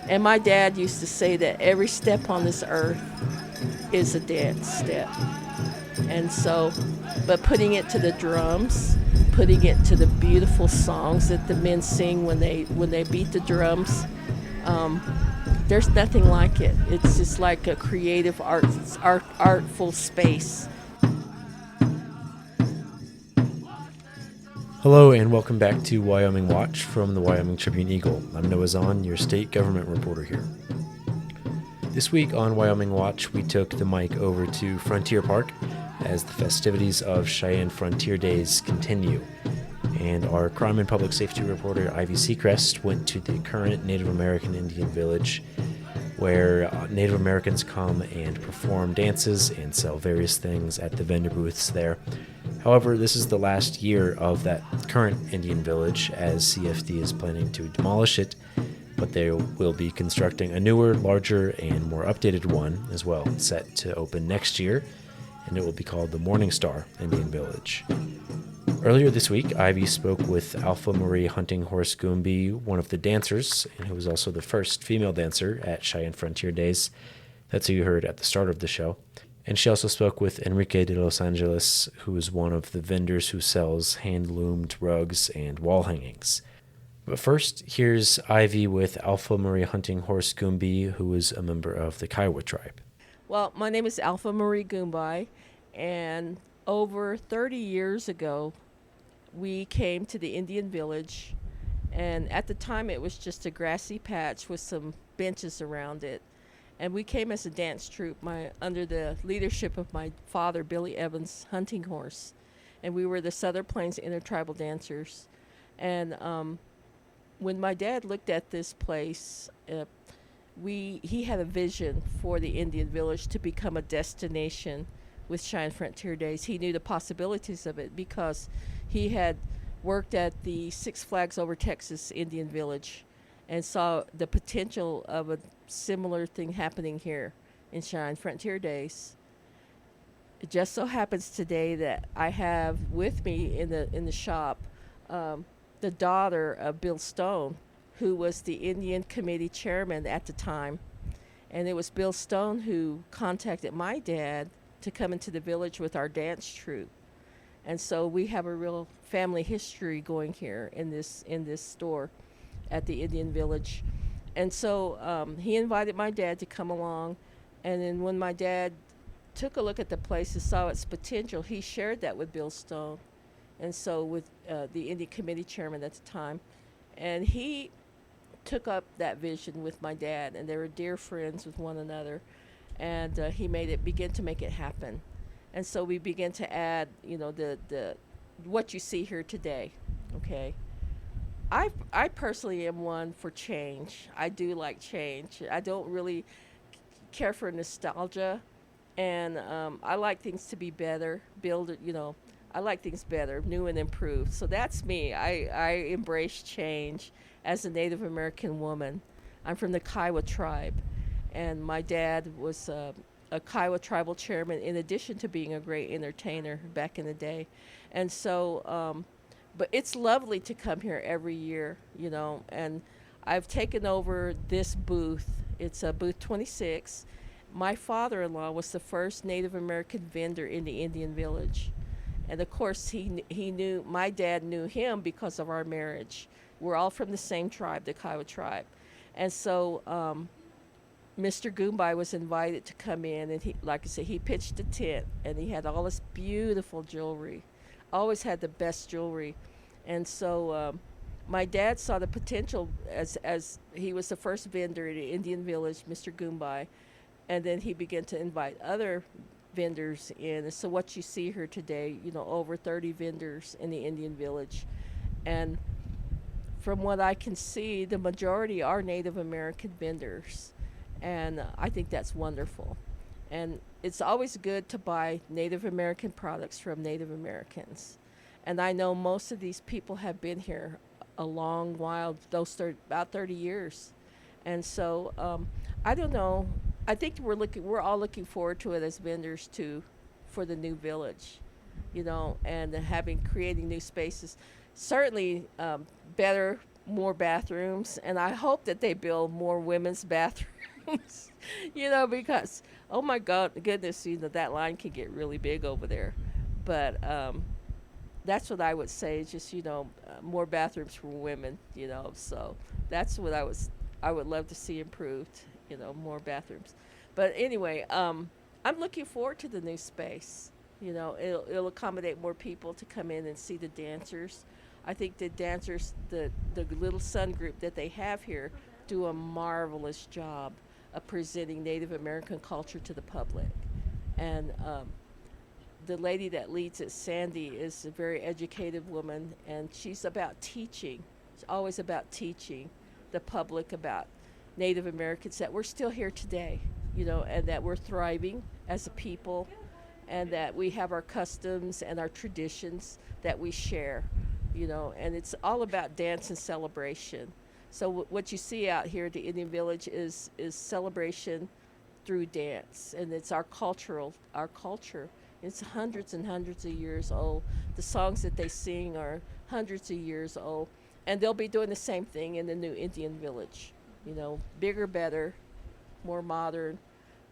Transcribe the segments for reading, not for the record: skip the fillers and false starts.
And my dad used to say that every step on this earth is a dance step. And so, but putting it to the drums, putting it to the beautiful songs that the men sing when they beat the drums, um, there's nothing like it. It's just like a creative artful space. Hello and welcome back to Wyoming Watch from the Wyoming Tribune Eagle. I'm Noah Zahn, your state government reporter here. This week on Wyoming Watch, we took the mic over to Frontier Park as the festivities of Cheyenne Frontier Days continue. And our crime and public safety reporter, Ivy Secrest, went to the current Native American Indian village where Native Americans come and perform dances and sell various things at the vendor booths there. However, this is the last year of that current Indian village, as CFD is planning to demolish it, but they will be constructing a newer, larger, and more updated one as well, set to open next year, and it will be called the Morning Star Indian Village. Earlier this week, Ivy spoke with Alpha Marie Hunting Horse Goombie, one of the dancers, and who was also the first female dancer at Cheyenne Frontier Days. That's who you heard at the start of the show. And she also spoke with Enrique de Los Angeles, who is one of the vendors who sells hand-loomed rugs and wall hangings. But first, here's Ivy with Alpha Marie Hunting Horse Goombie, who is a member of the Kiowa tribe. Well, my name is Alpha Marie Goombie, and over 30 years ago, we came to the Indian village, and at the time it was just a grassy patch with some benches around it. And we came as a dance troupe under the leadership of my father, Billy Evans, Hunting Horse. And we were the Southern Plains Intertribal Dancers. And when my dad looked at this place, he had a vision for the Indian village to become a destination with Cheyenne Frontier Days. He knew the possibilities of it because he had worked at the Six Flags Over Texas Indian Village and saw the potential of a similar thing happening here in Cheyenne Frontier Days. It just so happens today that I have with me in the shop the daughter of Bill Stone, who was the Indian Committee chairman at the time. And it was Bill Stone who contacted my dad to come into the village with our dance troupe. And so we have a real family history going here in this store at the Indian village. And so he invited my dad to come along. And then when my dad took a look at the place and saw its potential, he shared that with Bill Stone. And so with the Indian Committee chairman at the time. And he took up that vision with my dad, and they were dear friends with one another. And he began to make it happen. And so we began to add, the what you see here today. Okay. I personally am one for change. I do like change. I don't really care for nostalgia, and I like things to be better. I like things better, new and improved. So that's me. I embrace change as a Native American woman. I'm from the Kiowa tribe, and my dad was a Kiowa tribal chairman in addition to being a great entertainer back in the day. And so, but it's lovely to come here every year, and I've taken over this booth. It's booth 26. My father-in-law was the first Native American vendor in the Indian village. And of course, my dad knew him because of our marriage. We're all from the same tribe, the Kiowa tribe. And so Mr. Goombie was invited to come in, and like I said, he pitched a tent, and he had all this beautiful jewelry. Always had the best jewelry. And so my dad saw the potential as he was the first vendor in the Indian village, Mr. Goombie, and then he began to invite other vendors in. So what you see here today, over 30 vendors in the Indian village. And from what I can see, the majority are Native American vendors. And I think that's wonderful. And it's always good to buy Native American products from Native Americans. And I know most of these people have been here a long while, about 30 years. And so I don't know. I think we're all looking forward to it as vendors too, for the new village, and creating new spaces. Certainly better more bathrooms, and I hope that they build more women's bathrooms. Because oh my God, goodness, that line can get really big over there. But that's what I would say. Is just more bathrooms for women. So that's what I would love to see improved. More bathrooms. But anyway, I'm looking forward to the new space. It'll accommodate more people to come in and see the dancers. I think the dancers, the little sun group that they have here, do a marvelous job of presenting Native American culture to the public. And the lady that leads it, Sandy, is a very educated woman, and she's about teaching. It's always about teaching the public about Native Americans, that we're still here today, and that we're thriving as a people, and that we have our customs and our traditions that we share, and it's all about dance and celebration. So what you see out here at the Indian Village is celebration through dance, and it's our culture. It's hundreds and hundreds of years old. The songs that they sing are hundreds of years old, and they'll be doing the same thing in the new Indian Village. Bigger, better, more modern.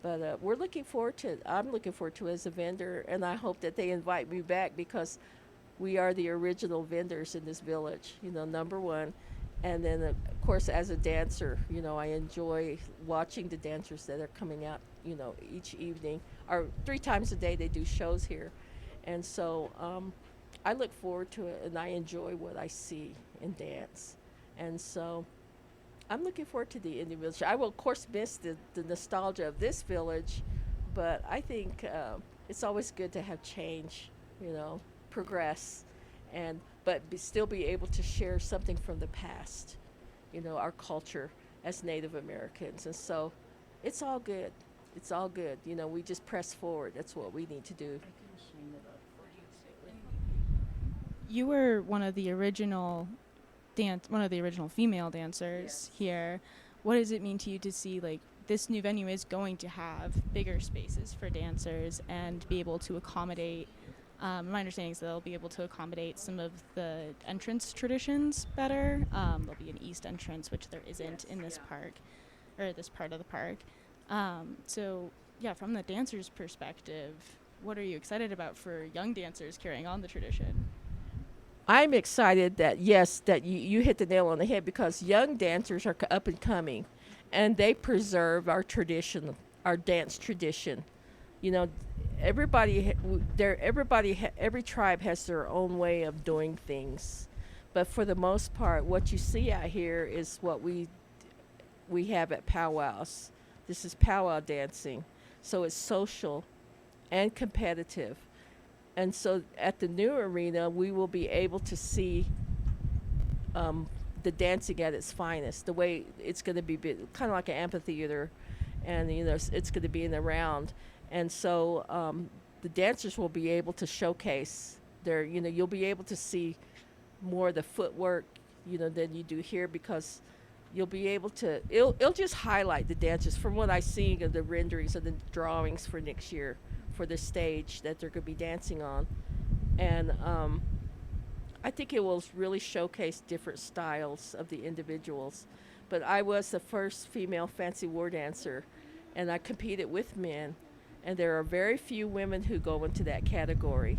But we're looking forward to it. I'm looking forward to it as a vendor, and I hope that they invite me back, because we are the original vendors in this village, number one. And then, of course, as a dancer, I enjoy watching the dancers that are coming out, each evening, or 3 times a day they do shows here. And so I look forward to it, and I enjoy what I see in dance. And so I'm looking forward to the Indian Village. I will, of course, miss the nostalgia of this village, but I think it's always good to have change, progress, but still be able to share something from the past, our culture as Native Americans. And so it's all good. It's all good. We just press forward. That's what we need to do. You were one of the original female dancers here. What does it mean to you to see, like, this new venue is going to have bigger spaces for dancers and be able to accommodate, my understanding is that they'll be able to accommodate some of the entrance traditions better. There'll be an east entrance, which there isn't in this park, or this part of the park. So, yeah, from the dancer's perspective, what are you excited about for young dancers carrying on the tradition? I'm excited that, yes, that you hit the nail on the head, because young dancers are up and coming, and they preserve our tradition, our dance tradition. Every tribe has their own way of doing things, but for the most part, what you see out here is what we have at powwows. This is powwow dancing, so it's social and competitive. And so at the new arena, we will be able to see the dancing at its finest, the way it's going to be kind of like an amphitheater, and it's going to be in the round. And so the dancers will be able to showcase their, you'll be able to see more of the footwork, than you do here, because you'll be able to, it'll just highlight the dancers from what I see of the renderings of the drawings for next year, for the stage that they're going to be dancing on. And I think it will really showcase different styles of the individuals. But I was the first female fancy war dancer, and I competed with men, and there are very few women who go into that category.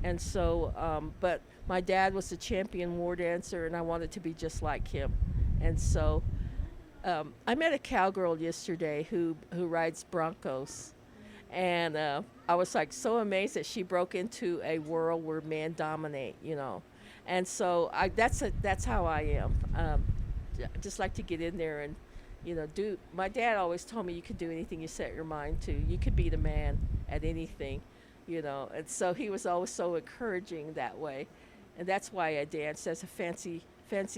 And so, but my dad was a champion war dancer, and I wanted to be just like him. And so I met a cowgirl yesterday who rides broncos. And I was like so amazed that she broke into a world where men dominate, And so that's how I am. Just like to get in there and, do. My dad always told me you could do anything you set your mind to. You could beat a man at anything, And so he was always so encouraging that way. And that's why I danced as a fancy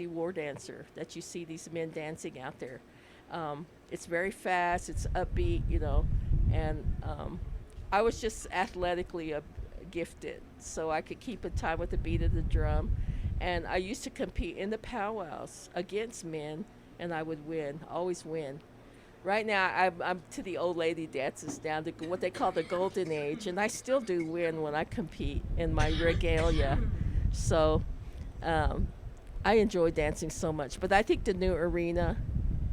war dancer, that you see these men dancing out there. It's very fast, it's upbeat, and I was just athletically gifted, so I could keep in time with the beat of the drum. And I used to compete in the powwows against men, and I would win, always win. Right now, I'm to the old lady dances now, what they call the golden age, and I still do win when I compete in my regalia. So I enjoy dancing so much. But I think the new arena,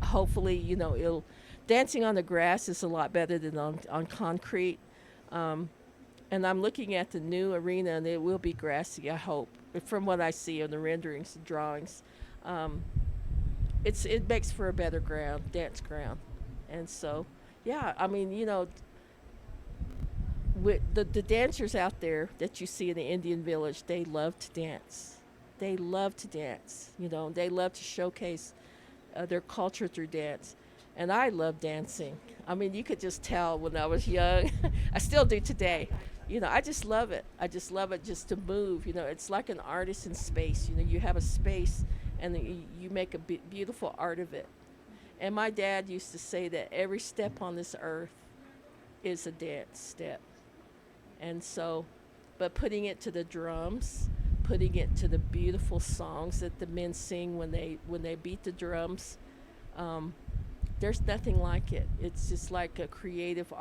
hopefully, it'll dancing on the grass is a lot better than on concrete. Um, and I'm looking at the new arena, and it will be grassy, I hope, from what I see in the renderings and drawings. Um, it makes for a better ground, dance ground. And so, yeah, I mean, with the dancers out there that you see in the Indian village, they love to dance. They love to dance. They love to showcase their culture through dance. And I love dancing. I mean, you could just tell when I was young. I still do today. I just love it. I just love it just to move. It's like an artist in space. You have a space and you make a beautiful art of it. And my dad used to say that every step on this earth is a dance step. And so, but putting it to the drums, putting it to the beautiful songs that the men sing when they beat the drums, there's nothing like it. It's just like a creative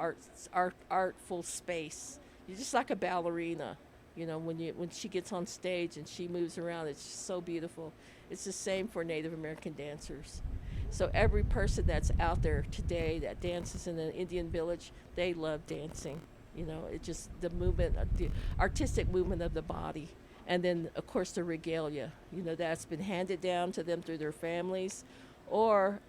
artful space. You're just like a ballerina, when she gets on stage and she moves around. It's just so beautiful. It's the same for Native American dancers. So every person that's out there today that dances in an Indian village, they love dancing. It's just the movement, the artistic movement of the body. And then, of course, the regalia, that's been handed down to them through their families, or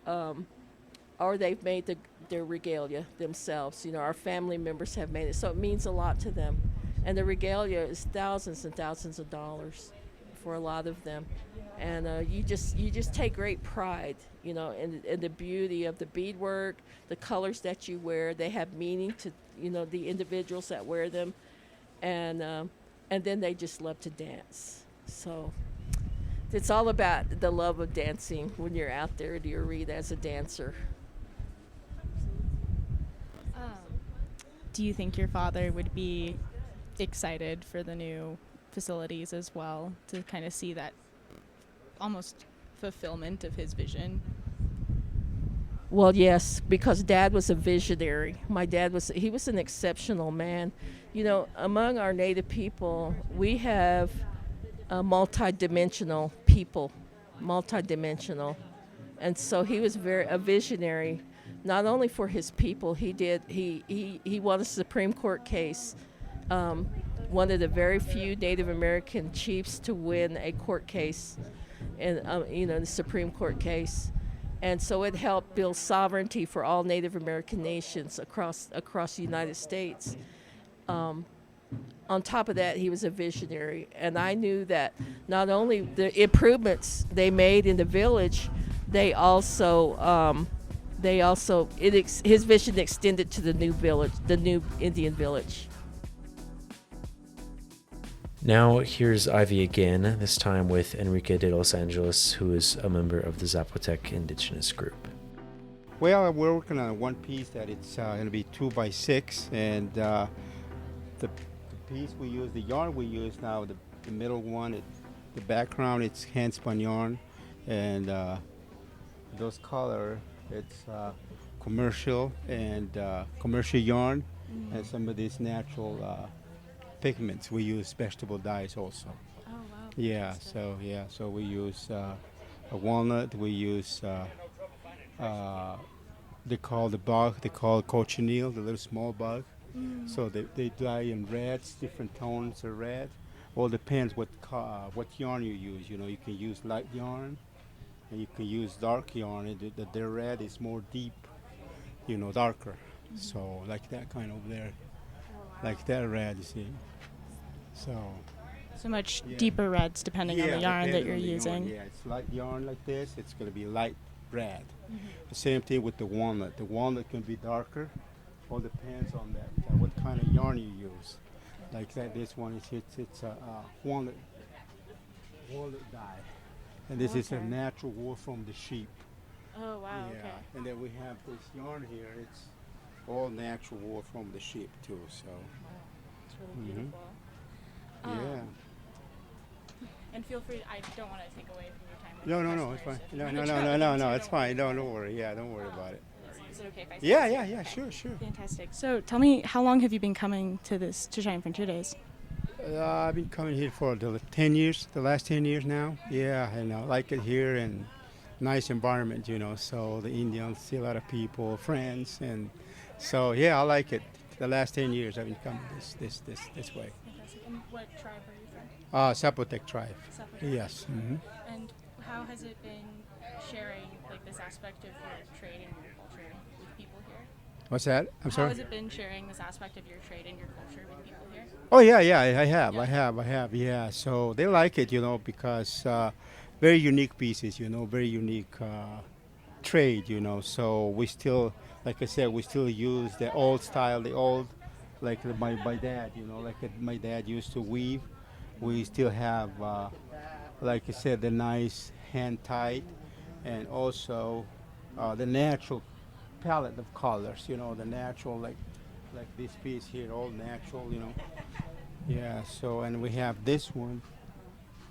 they've made their regalia themselves. Our family members have made it, so it means a lot to them. And the regalia is thousands and thousands of dollars for a lot of them. And you just take great pride, in the beauty of the beadwork, the colors that you wear. They have meaning to, the individuals that wear them. And then they just love to dance. So it's all about the love of dancing when you're out there at the arena as a dancer. Do you think your father would be excited for the new facilities as well, to kind of see that almost fulfillment of his vision? Well, yes, because Dad was a visionary. My dad was an exceptional man. Among our Native people, we have multi-dimensional people, and so he was a visionary, not only for his people. He won a Supreme Court case, one of the very few Native American chiefs to win a court case, and the Supreme Court case. And so it helped build sovereignty for all Native American nations across the United States. On top of that, he was a visionary, and I knew that not only the improvements they made in the village, his vision extended to the new village, the new Indian village. Now here's Ivy again, this time with Enrique de Los Angeles, who is a member of the Zapotec indigenous group. Well, we're working on one piece that it's going to be 2x6, and the piece we use, the yarn we use now, the middle one, the background, it's hand spun yarn, and those color, it's commercial yarn, and some of these natural pigments. We use vegetable dyes also. Oh, wow. Yeah, so we use a walnut, we use they call the bug, they call cochineal, the little small bug. So they dye in reds, different tones of red. All depends what yarn you use. You can use light yarn, and you can use dark yarn. The red is more deep, darker. So like that kind over there, like that red, you see. So much deeper reds depending on the yarn that you're using. Yeah, it's light yarn like this. It's going to be light red. The same thing with the walnut. The walnut can be darker. All depends on that what kind of yarn you use. Like that, this one it's a walnut dye, and this is a natural wool from the sheep. Oh wow! Yeah, Okay. and then we have this yarn here. It's all natural wool from the sheep too. So. It's really beautiful. Yeah. And feel free. I don't want to take away from your time. No, it's fine. No, it's fine. Don't worry. Yeah, don't worry about it. Is it okay if I say Yeah, sure. Fantastic. So tell me, how long have you been coming to Cheyenne Frontier Days? I've been coming here for the 10 years, the last 10 years now. Yeah, and I like it here and nice environment, So the Indians see a lot of people, friends, and so yeah, I like it. The last 10 years I've been coming this way. Fantastic. And what tribe are you from? Zapotec tribe. Zapotec. Yes. And how has it been sharing like this aspect of your trade and your culture with people here? What's that? I'm How sorry. has it been sharing this aspect of your trade and your culture with people here? Oh yeah, I have, Yeah. I have, yeah. So they like it, because very unique pieces, very unique trade, So we still, like I said, we still use the old style, the old, like my dad, like my dad used to weave. We still have, like I said, the nice hand tied, and also the natural palette of colors, the natural like this piece here, all natural, Yeah, so and we have this one,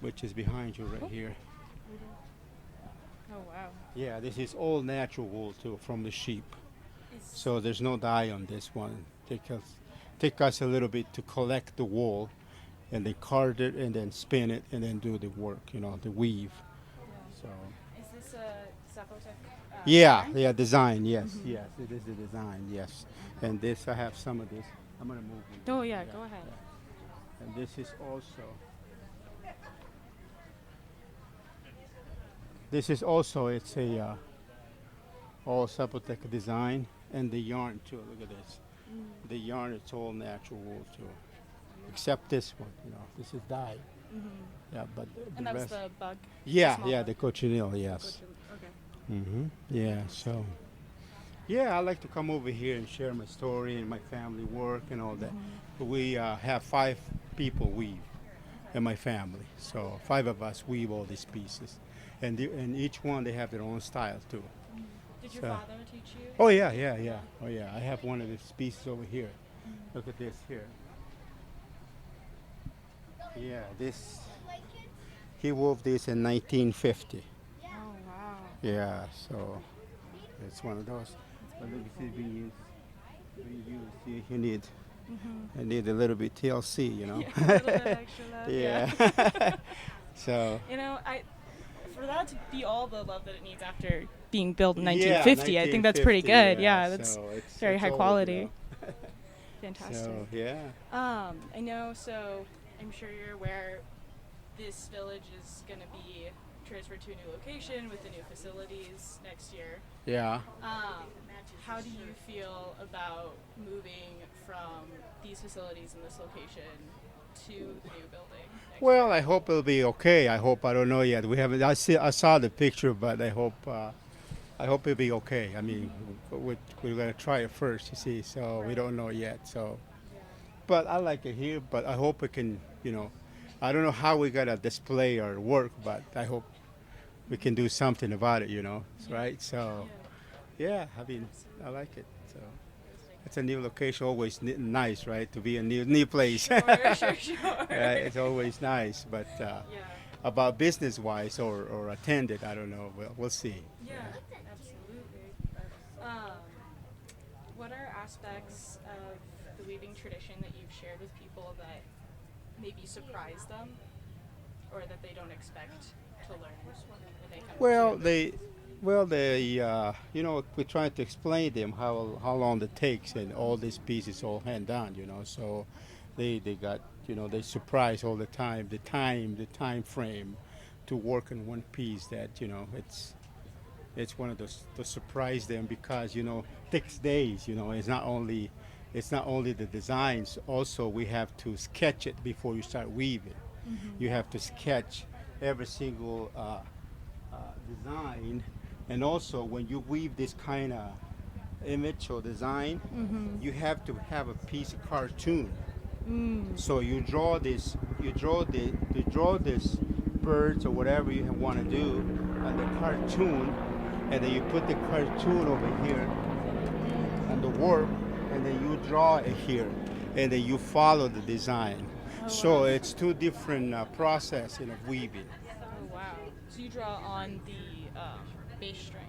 which is behind you right here. Oh wow. Yeah, this is all natural wool too from the sheep. Is- So there's no dye on this one. Take us a little bit to collect the wool, and then card it, and then spin it, and then do the work, the weave. So Is this a Zapotec? yeah, design? design. Yes, yes, it is the design. Yes, and this I have some of this. I'm gonna move it. Oh yeah, go ahead. And this is also. This is also it's a all Zapotec design, and the yarn too. Look at this. The yarn it's all natural wool too, except this one. This is dyed. Yeah, but And the that was rest. the bug. Yeah, small yeah, bug. the cochineal. Yes. Okay. Yeah. So. Yeah, I like to come over here and share my story and my family work and all that. We have 5 people weave in my family, so 5 of us weave all these pieces, and each one they have their own style too. Did your So- father teach you? Oh yeah. Oh yeah. I have one of these pieces over here. Look at this here. Yeah, this. He wove this in 1950. Oh wow. Yeah, so it's one of those. But let me see, you need. I need a little bit TLC, Yeah, a little bit extra love. Yeah. So. For that to be all the love that it needs after being built in Yeah, 1950, I think that's pretty 1950, good. Yeah, that's so it's- very it's high old, quality. Fantastic. So yeah. I know. So I'm sure you're aware this village is going to be transferred to a new location with the new facilities next year. Yeah. How do you feel about moving from these facilities in this location to the new building? Next Well, year? I hope it'll be okay. I don't know yet. We haven't. I saw the picture, but I hope it'll be okay. I mean, we're gonna try it first, you see. So we don't know yet. So, but I like it here. But I hope it can. I don't know how we gotta display our work, but I hope we can do something about it. Right? So, yeah. I mean, I like it. So. It's a new location, always nice, right? To be a new place. Sure. Right, it's always nice, but Yeah. about business-wise or attended, I don't know. We'll see. Yeah, absolutely. What are aspects of the weaving tradition that you've shared with people that maybe surprise them, or that they don't expect to learn when they come? Well, to we're trying to explain them how long it takes, and all these pieces all hand done, So they got, they surprise all the time. The time frame to work in one piece. That it's one of those to surprise them because 6 days. It's not only the designs. Also, we have to sketch it before you start weaving. You have to sketch every single design. And also, when you weave this kind of image or design, you have to have a piece of cartoon. So you draw this birds or whatever you want to do on the cartoon, and then you put the cartoon over here on the warp, and then you draw it here, and then you follow the design. So it's 2 different process of weaving. Oh wow! So you draw on the bass string.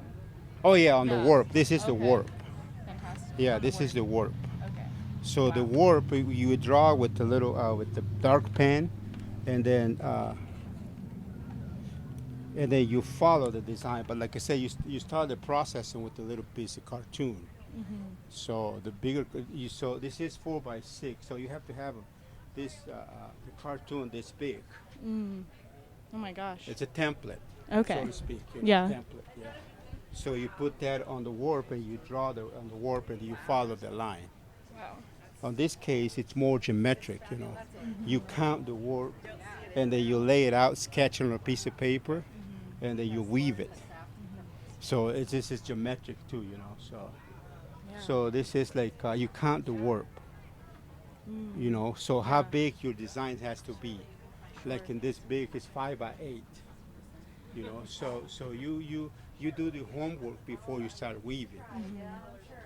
Oh yeah, on Yeah. the warp. This is the Okay. warp. Fantastic. Yeah, On this is the warp. Okay. So the warp you would draw with the little with the dark pen, and then you follow the design. But like I said, you start the processing with a little piece of cartoon. So the bigger so this is 4x6, so you have to have this the cartoon this big. Oh my gosh. It's a template, Okay. so to speak. Yeah. Template, yeah. So you put that on the warp and you draw on the warp and you follow the line. Wow. On this case, it's more geometric, You count the warp and then you lay it out, sketch it on a piece of paper, and then you weave it. So this is geometric too, So, so this is like you count the warp, So how big your design has to be. Like in this big, it's 5x8, So you do the homework before you start weaving.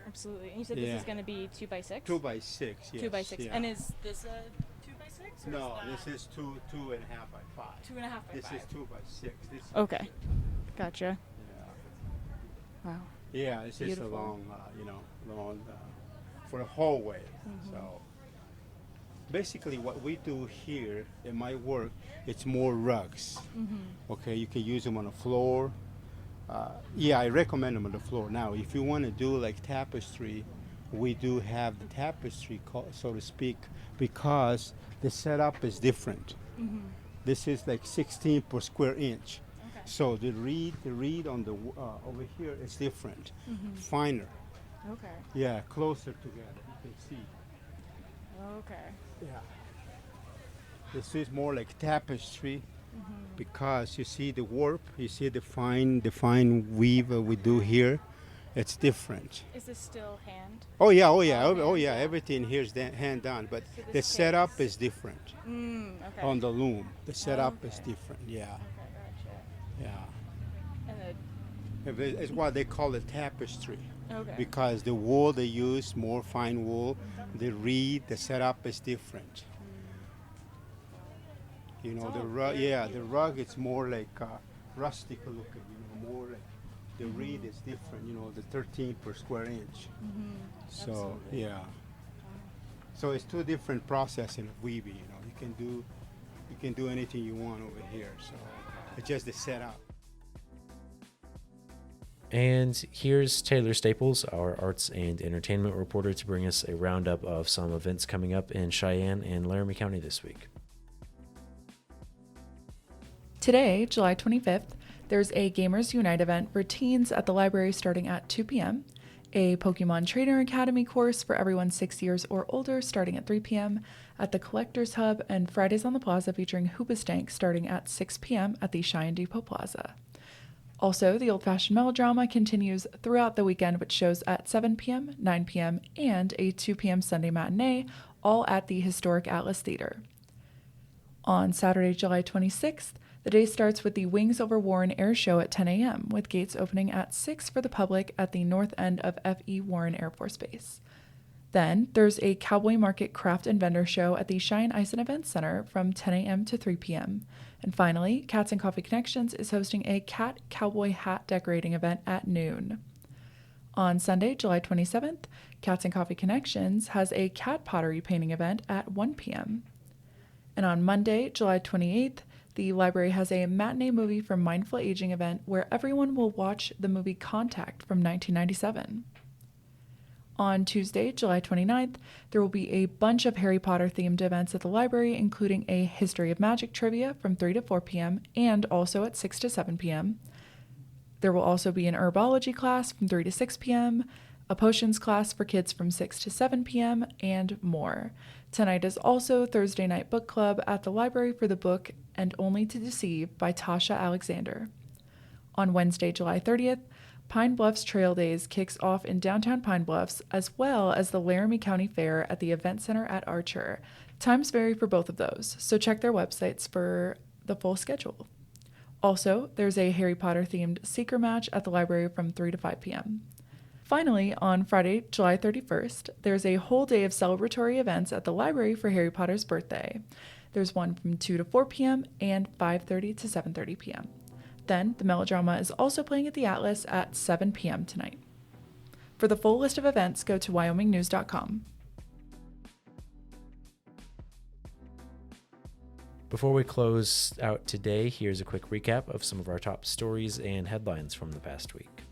Absolutely. And you said this is going to be 2x6? 2x6, yes. 2x6. Yeah. And is this a 2x6? No, this is 2.5 by 5. 2.5 by This 5. is 2x6. This Okay. Gotcha. Yeah. Wow. Yeah, it's just a Beautiful. long for the whole way. So basically, what we do here in my work, it's more rugs. Okay, you can use them on the floor. Yeah, I recommend them on the floor. Now, if you want to do like tapestry, we do have the tapestry, so to speak, because the setup is different. This is like 16 per square inch. Okay. So the reed on the over here is different, finer. Okay. Yeah, closer together. You can see. Okay. Yeah. This is more like tapestry because you see the warp, you see the fine weave we do here. It's different. Is this still hand? Oh yeah. Yeah. Everything here is hand done, but So the this setup case- is different Okay. on the loom. The setup is Okay. different. Yeah, Okay, gotcha. yeah. And It's why they call it tapestry. okay. Because the wool they use more fine wool, the reed, the setup is different. The all rug, very the rug it's more like rustic looking, more like the reed is different, the 13 per square inch. So Absolutely. yeah. So it's two different processing of weaving, you can do anything you want over here. So it's just the setup. And here's Taylor Staples, our arts and entertainment reporter, to bring us a roundup of some events coming up in Cheyenne and Laramie County this week. Today, July 25th, there's a Gamers Unite event for teens at the library starting at 2 p.m., a Pokemon Trainer Academy course for everyone 6 years or older starting at 3 p.m. at the Collectors Hub, and Fridays on the Plaza featuring Hoobastank starting at 6 p.m. at the Cheyenne Depot Plaza. Also, the old-fashioned melodrama continues throughout the weekend with shows at 7 p.m., 9 p.m., and a 2 p.m. Sunday matinee, all at the historic Atlas Theater. On Saturday, July 26th, the day starts with the Wings Over Warren Air Show at 10 a.m., with gates opening at 6 for the public at the north end of F.E. Warren Air Force Base. Then, there's a Cowboy Market Craft and Vendor Show at the Cheyenne Ice and Events Center from 10 a.m. to 3 p.m. And finally, Cats and Coffee Connections is hosting a cat cowboy hat decorating event at noon. On Sunday, July 27th, Cats and Coffee Connections has a cat pottery painting event at 1 p.m. And on Monday, July 28th, the library has a matinee movie from Mindful Aging event where everyone will watch the movie Contact from 1997. On Tuesday, July 29th, there will be a bunch of Harry Potter themed events at the library, including a History of Magic trivia from 3 to 4 p.m. and also at 6 to 7 p.m. There will also be an herbology class from 3 to 6 p.m., a potions class for kids from 6 to 7 p.m., and more. Tonight is also Thursday Night Book Club at the library for the book And Only to Deceive by Tasha Alexander. On Wednesday, July 30th, Pine Bluffs Trail Days kicks off in downtown Pine Bluffs, as well as the Laramie County Fair at the Event Center at Archer. Times vary for both of those, so check their websites for the full schedule. Also, there's a Harry Potter-themed Seeker match at the library from 3 to 5 p.m. Finally, on Friday, July 31st, there's a whole day of celebratory events at the library for Harry Potter's birthday. There's one from 2 to 4 p.m. and 5:30 to 7:30 p.m. Then, the melodrama is also playing at the Atlas at 7 p.m. tonight. For the full list of events, go to wyomingnews.com. Before we close out today, here's a quick recap of some of our top stories and headlines from the past week.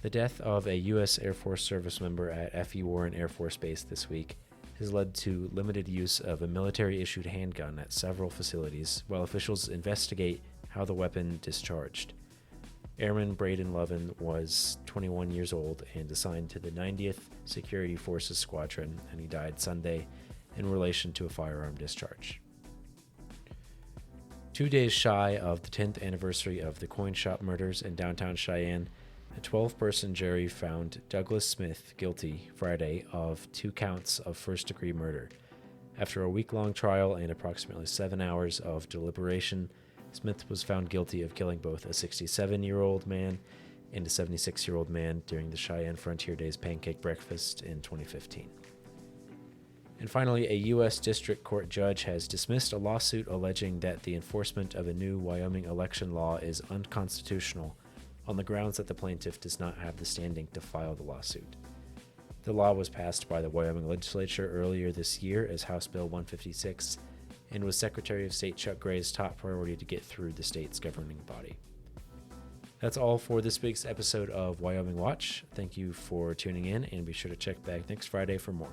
The death of a U.S. Air Force service member at F.E. Warren Air Force Base this week has led to limited use of a military-issued handgun at several facilities, while officials investigate how the weapon discharged. Airman Braden Lovin was 21 years old and assigned to the 90th Security Forces Squadron, and he died Sunday in relation to a firearm discharge. 2 days shy of the 10th anniversary of the coin shop murders in downtown Cheyenne, a 12-person jury found Douglas Smith guilty Friday of 2 counts of first-degree murder. After a week-long trial and approximately 7 hours of deliberation, Smith was found guilty of killing both a 67-year-old man and a 76-year-old man during the Cheyenne Frontier Days pancake breakfast in 2015. And finally, a U.S. District Court judge has dismissed a lawsuit alleging that the enforcement of a new Wyoming election law is unconstitutional on the grounds that the plaintiff does not have the standing to file the lawsuit. The law was passed by the Wyoming legislature earlier this year as House Bill 156 and was Secretary of State Chuck Gray's top priority to get through the state's governing body. That's all for this week's episode of Wyoming Watch. Thank you for tuning in, and be sure to check back next Friday for more.